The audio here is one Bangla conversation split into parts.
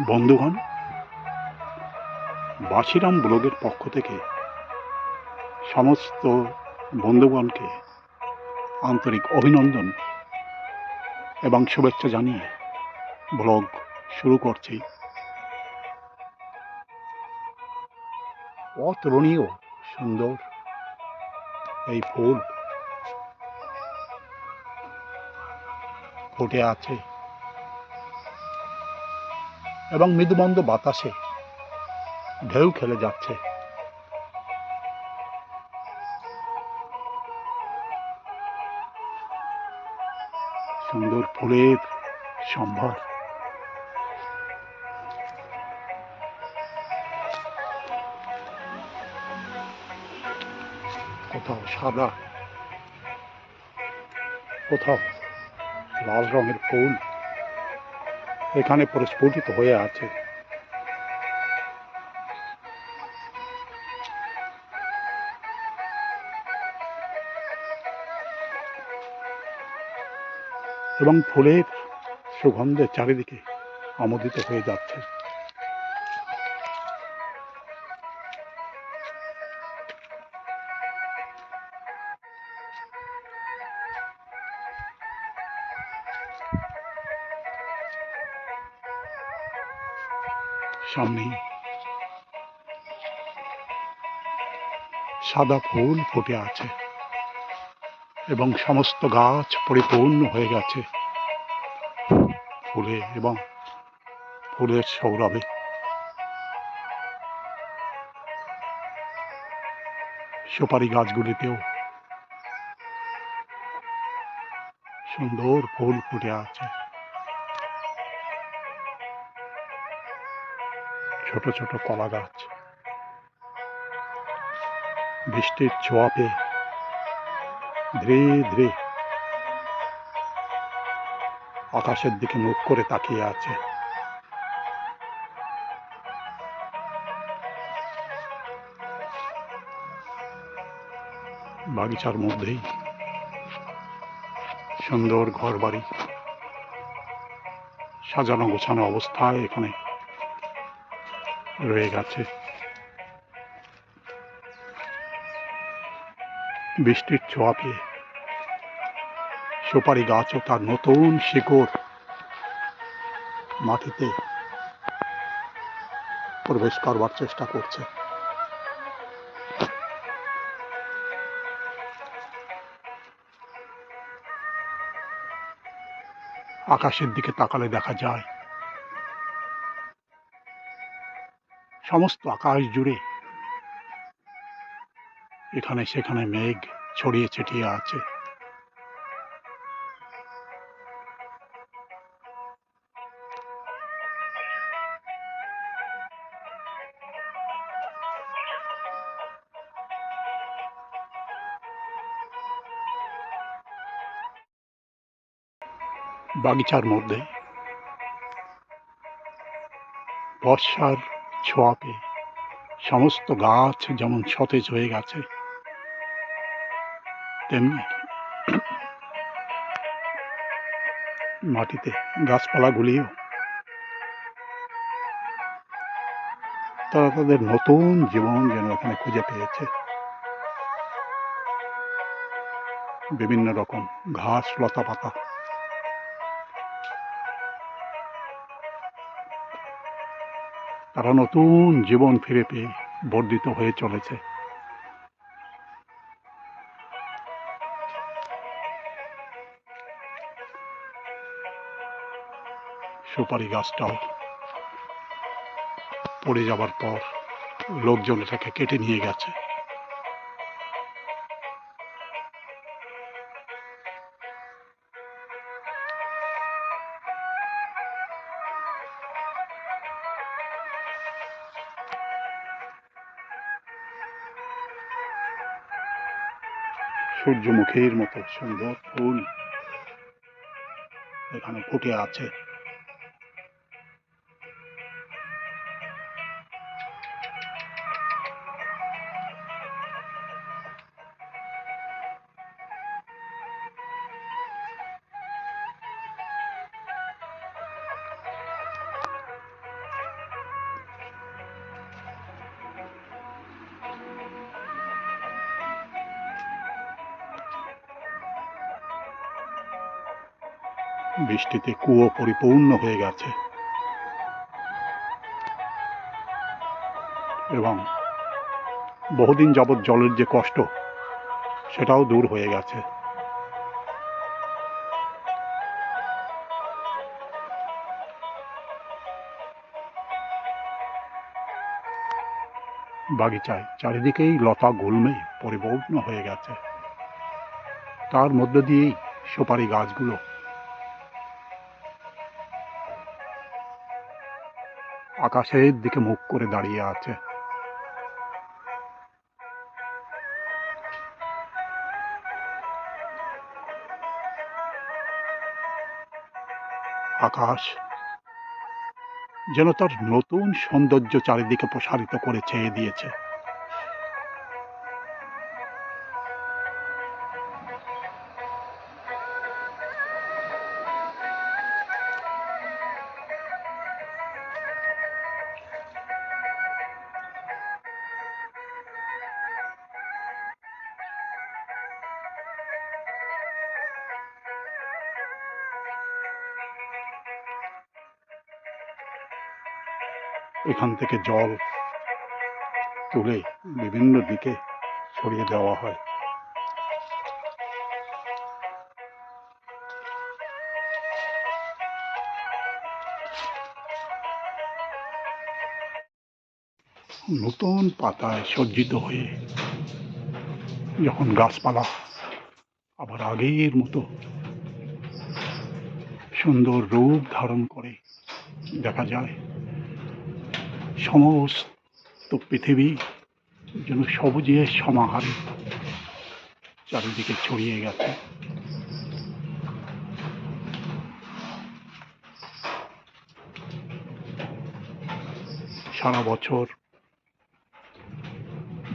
বন্ধুগণ, বাছিরাম ব্লগের পক্ষ থেকে সমস্ত বন্ধুগণকে আন্তরিক অভিনন্দন এবং শুভেচ্ছা জানিয়ে ব্লগ শুরু করছি। অতুলনীয় সুন্দর এই ফুল ফুটে আছে এবং মৃদুমন্দ বাতাসে ঢেউ খেলে যাচ্ছে। সুন্দর ফুলের সম্ভার, কোথাও সাদা, কোথাও লাল রঙের ফুল এখানে প্রস্ফুটিত হয়ে আছে। এবং ফুলের সুগন্ধে চারিদিকে আমোদিত হয়ে যাচ্ছে। সামনেই সাদা ফুল ফুটে আছে এবং সমস্ত গাছ পরিপূর্ণ হয়ে গেছে ফুলে এবং ফুলের সৌরভে। সুপারি গাছগুলিতেও সুন্দর ফুল ফুটে আছে। ছোট ছোট কলা গাছ বৃষ্টির ছোঁয়া পেয়ে ধীরে ধীরে আকাশের দিকে মুখ করে তাকিয়ে আছে। বাগিচার মধ্যেই সুন্দর ঘর বাড়ি সাজানো গোছানো অবস্থায় এখানে রয়ে গেছে। বৃষ্টির ছোঁয়া পেয়ে সুপারি গাছও তার নতুন শিকড় মাটিতে প্রবেশ করবার চেষ্টা করছে। আকাশের দিকে তাকালে দেখা যায় সমস্ত আকাশ জুড়ে এখানে সেখানে মেঘ ছড়িয়ে ছিটিয়ে আছে। বাগিচার মধ্যে বর্ষার ছোঁয়া পেয়ে সমস্ত গাছ যেমন সতেজ হয়ে গেছে, তেমনি মাটিতে গাছপালাগুলিও তারা তাদের নতুন জীবন যেন এখানে খুঁজে পেয়েছে। বিভিন্ন রকম ঘাস লতা পাতা তারা নতুন জীবন ফিরে পেয়ে বর্ধিত হয়ে চলেছে। সুপারি গাছটাও পড়ে যাবার পর লোকজন এটাকে কেটে নিয়ে গেছে। সূর্যমুখীর মতো সুন্দর ফুল এখানে ফুটে আছে। বৃষ্টিতে কুয়ো পরিপূর্ণ হয়ে গেছে এবং বহুদিন যাবৎ জলের যে কষ্ট সেটাও দূর হয়ে গেছে। বাগিচায় চারিদিকেই লতা গুল্মে পরিপূর্ণ হয়ে গেছে। তার মধ্য দিয়েই সুপারি গাছগুলো আকাশের দিকে মুখ করে দাঁড়িয়ে আছে। আকাশ যেন তার নতুন সৌন্দর্য চারিদিকে প্রসারিত করে ছেয়ে দিয়েছে। এখান থেকে জল তুলে বিভিন্ন দিকে ছড়িয়ে দেওয়া হয়। নতুন পাতায় সজ্জিত হয়ে যখন গাছপালা আবার আগের মতো সুন্দর রূপ ধারণ করে, দেখা যায় সমস্ত পৃথিবী যেন সবুজের সমাহারে চারিদিকে ছড়িয়ে গেছে। সারা বছর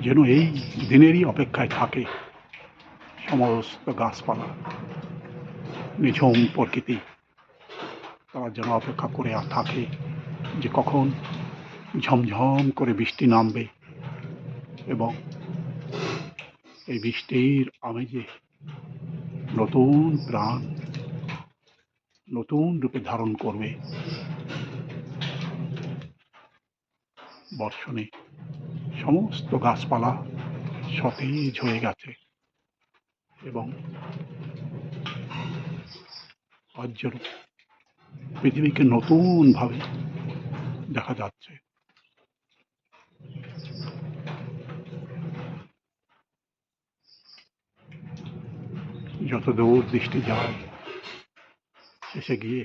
যেন এই দিনেরই অপেক্ষায় থাকে সমস্ত গাছপালা, নিঝুম প্রকৃতি, তারা যেন অপেক্ষা করে থাকে যে কখন ঝমঝম করে বৃষ্টি নামবে এবং এই বৃষ্টির আমেজে নতুন প্রাণ নতুন রূপে ধারণ করবে। বর্ষণে সমস্ত গাছপালা সতেজ হয়ে গেছে এবং আজ যেন পৃথিবীকে নতুন ভাবে দেখা যাচ্ছে। যত দূর দৃষ্টি যায়, শেষে গিয়ে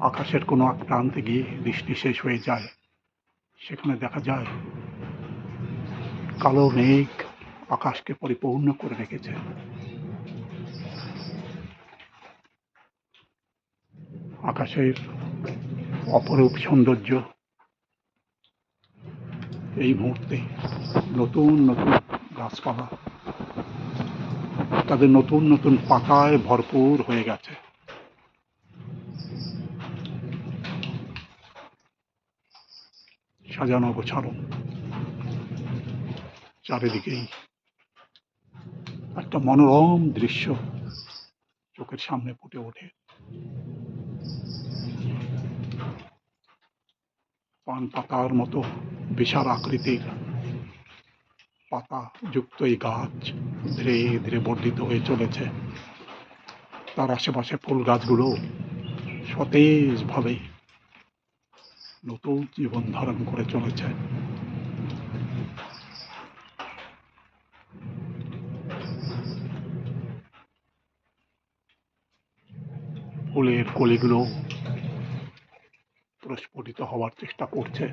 আকাশের কোনো এক প্রান্তে গিয়ে দৃষ্টি শেষ হয়ে যায়, সেখানে দেখা যায় কালো মেঘ আকাশকে পরিপূর্ণ করে রেখেছে। আকাশের অপরূপ সৌন্দর্য এই মুহূর্তে নতুন নতুন গাছপালা তাদের নতুন নতুন পাতায় ভরপুর হয়ে গেছে। সাজানো গোছানো চারিদিকেই একটা মনোরম দৃশ্য চোখের সামনে ফুটে ওঠে। পান পাতার মতো বিশাল আকৃতির পাতা যুক্ত এই গাছ ধীরে ধীরে বর্ধিত হয়ে চলেছে। তার আশেপাশে ফুল গাছগুলো সতেজ ভাবে নতুন জীবন ধারণ করে চলেছে। ফুলের কলিগুলো প্রস্ফুটিত হওয়ার চেষ্টা করছে।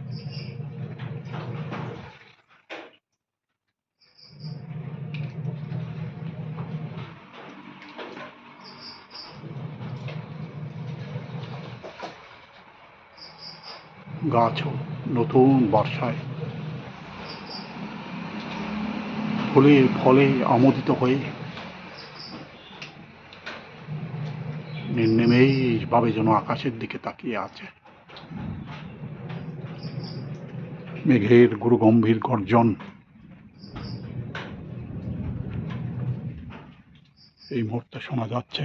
গাছও নতুন বর্ষায় ফুলে ফলে আমোদিত হয়ে নির্নিমেষ ভাবে যেন আকাশের দিকে তাকিয়ে আছে। মেঘের গুরুগম্ভীর গর্জন এই মুহূর্তে শোনা যাচ্ছে।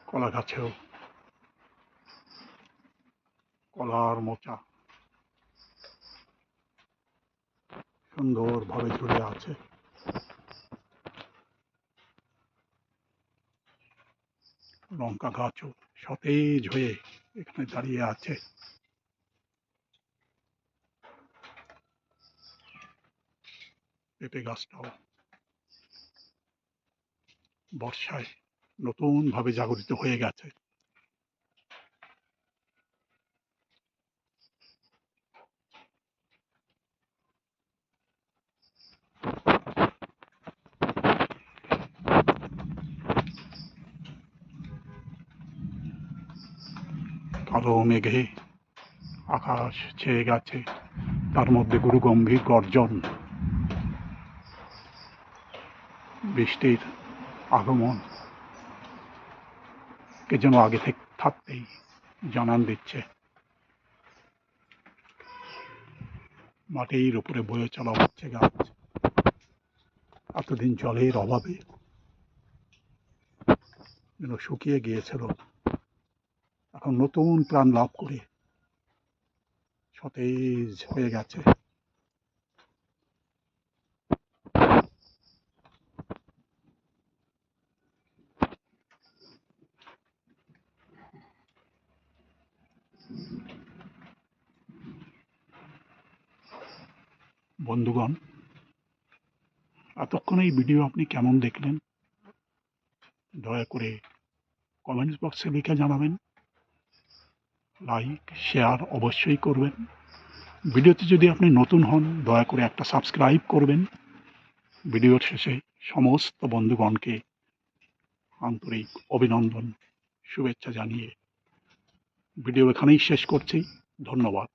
কলা গাছেও কলার মোচা সুন্দরভাবে ঝুলে আছে। লঙ্কা গাছও সতেজ হয়ে এখানে দাঁড়িয়ে আছে। পেঁপে গাছটাও বর্ষায় নতুনভাবে জাগরিত হয়ে গেছে। কালো মেঘে আকাশ ছেয়ে গেছে, তার মধ্যে গুরুগম্ভীর গর্জন। বৃষ্টির আগমন কে যেন আগে থেকে থাকতেই জানান দিচ্ছে। মাটির উপরে বয়ে চলা হচ্ছে গাছ। এতদিন জলের অভাবে যেন শুকিয়ে গিয়েছিল, এখন নতুন প্রাণ লাভ করে সতেজ হয়ে গেছে। বন্ধুগণ, এতক্ষণ এই ভিডিও আপনি কেমন দেখলেন দয়া করে কমেন্টস বক্সে লিখে জানাবেন। লাইক শেয়ার অবশ্যই করবেন। ভিডিওতে যদি আপনি নতুন হন দয়া করে একটা সাবস্ক্রাইব করবেন। ভিডিওর শেষে সমস্ত বন্ধুগণকে আন্তরিক অভিনন্দন শুভেচ্ছা জানিয়ে ভিডিও এখানেই শেষ করছি। ধন্যবাদ।